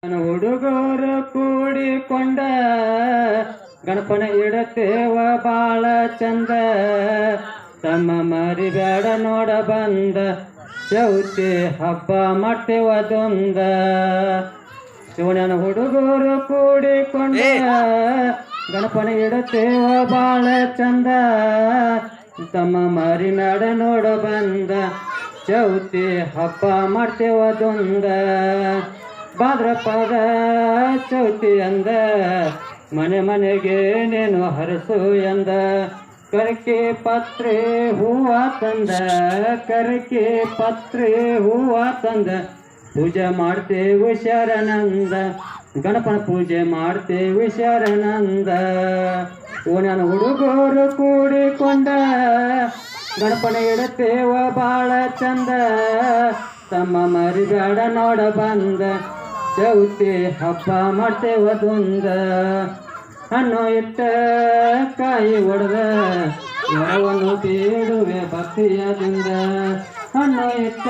ಹುಡುಗರು ಕೂಡಿಕೊಂಡ ಗಣಪನ ಇಡತೇವ ಬಾಳ ಚಂದ. ತಮ್ಮ ಮರಿಬೇಡ ನೋಡ ಬಂದ ಚೌತಿ ಹಬ್ಬ ಮಾಡ್ತೇವದೊಂದ. ಶಿವನ ಹುಡುಗರು ಕೂಡಿಕೊಂಡ ಗಣಪನ ಇಡತೇವ ಬಾಳ ಚಂದ. ತಮ್ಮ ಮರಿಬೇಡ ನೋಡ ಬಂದ ಚೌತಿ ಹಬ್ಬ ಮಾಡ್ತೇವದೊಂದ. ಭಾದ್ರಪದ ಚೌತಿ ಅಂದ ಮನೆ ಮನೆಗೆ ನೇನು ಹರಸು ಎಂದ. ಕರಕೆ ಪತ್ರೆ ಹೂವ ತಂದ ಕರಕೆ ಪತ್ರೆ ಹೂವ ತಂದ. ಪೂಜೆ ಮಾಡ್ತೇವೆ ಶರಣಂದ ಗಣಪನ ಪೂಜೆ ಮಾಡ್ತೇವೆ ಶರಣಂದ. ಓನನ ಹುಡುಗರು ಕೂಡಿಕೊಂಡ ಗಣಪನ ಇಡತೇವ ಬಾಳ ಚಂದ. ತಮ್ಮ ಮರಿಬೇಡ ನೋಡ ಬಂದ ಚೌತಿ ಹಬ್ಬ ಮಾಡ್ತೇವದೊಂದ. ಹಣ್ಣು ಇಟ್ಟ ಕಾಯಿ ಒಡೆದ ವರವನ್ನು ಬೇಡುವೆ ಭಕ್ತಿಯದಿಂದ. ಹಣ್ಣು ಇಟ್ಟ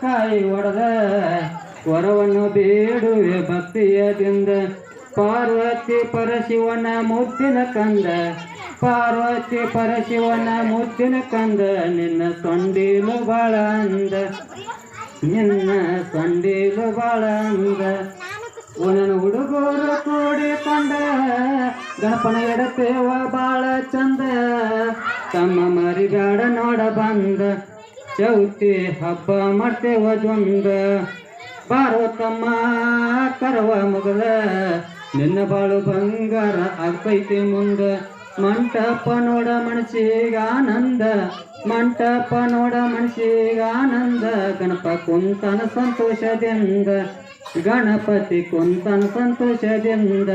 ಕಾಯಿ ಒಡೆದ ವರವನ್ನು ಬೇಡುವೆ ಭಕ್ತಿಯದಿಂದ. ಪಾರ್ವತಿ ಪರಶಿವನ ಮುದ್ದಿನ ಕಂದ ಪಾರ್ವತಿ ಪರಶಿವನ ಮುದ್ದಿನ ಕಂದ. ನಿನ್ನ ಸೊಂಡಿಲು ಬಾಳ ಅಂದ ನಿನ್ನ ಸೊಂಡಿಲು ಬಾಳ ಅಂದ. ಓನನ ಹುಡುಗರು ಕೂಡಿಕೊಂಡ ಗಣಪನ ಎಡತೇವ ಬಾಳ ಚಂದ. ತಮ್ಮ ಮರಿಬೇಡ ನೋಡ ಬಂದ ಚೌತಿ ಹಬ್ಬ ಮಾಡ್ತೇವದೊಂದ. ಪಾರ್ವತಮ್ಮ ಕರವ ಮುಗದ ನಿನ್ನ ಬಾಳು ಬಂಗಾರ ಆಗ್ತೈತಿ ಮುಂದ. ಮಂಟಪ ನೋಡ ಮನಸ್ಸಿಗ ಆನಂದ ಮಂಟಪ ನೋಡ ಮನಸ್ಸಿಗ ಆನಂದ. ಗಣಪ ಕುಂತನ ಸಂತೋಷದಿಂದ ಗಣಪತಿ ಕುಂತನ ಸಂತೋಷದಿಂದ.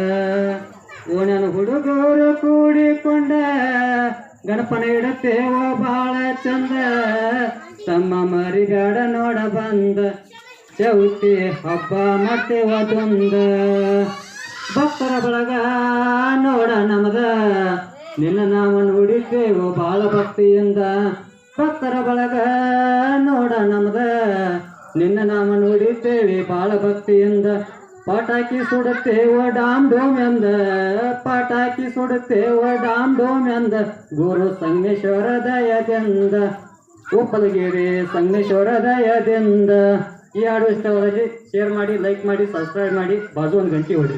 ಓನನ ಹುಡುಗರು ಕೂಡಿಕೊಂಡ ಗಣಪನ ಇಡತೇವ ಬಾಳ ಚಂದ. ತಮ್ಮ ಮರಿಬೇಡ ನೋಡ ಬಂದ ಚೌತಿ ಹಬ್ಬ ಮಾಡ್ತೇವದೊಂದ. ಭಕ್ತರ ಬಳಗ ನೋಡ ನಮದ ನಿನ್ನ ನಾವು ನುಡಿತೇವು ಬಾಳ ಭಕ್ತಿಯಿಂದ. ಭಕ್ತರ ಬಳಗ ನೋಡ ನಮದ ನಿನ್ನ ನಾವು ನುಡಿತೇವೆ ಬಾಳ ಭಕ್ತಿಯಿಂದ. ಪಟಾಕಿ ಸುಡುತ್ತೇವ ಡಾಮ್ ಡೋಮ್ ಎಂದ ಪಟಾಕಿ ಸುಡುತ್ತೇವ ಡಾಮ್ ಡೋಮ್ ಎಂದ. ಗುರು ಸಂಗಮೇಶ್ವರ ದಯದಿಂದ ಉಪ್ಪಲಗಿರಿ ಸಂಗಮೇಶ್ವರ ದಯದಿಂದ. ಈ ಹಾಡು ಇಷ್ಟವಾದಲ್ಲಿ ಶೇರ್ ಮಾಡಿ, ಲೈಕ್ ಮಾಡಿ, ಸಬ್ಸ್ಕ್ರೈಬ್ ಮಾಡಿ, ಬಾಜು ಒಂದು ಗಂಟೆ ಹೊಡಿ.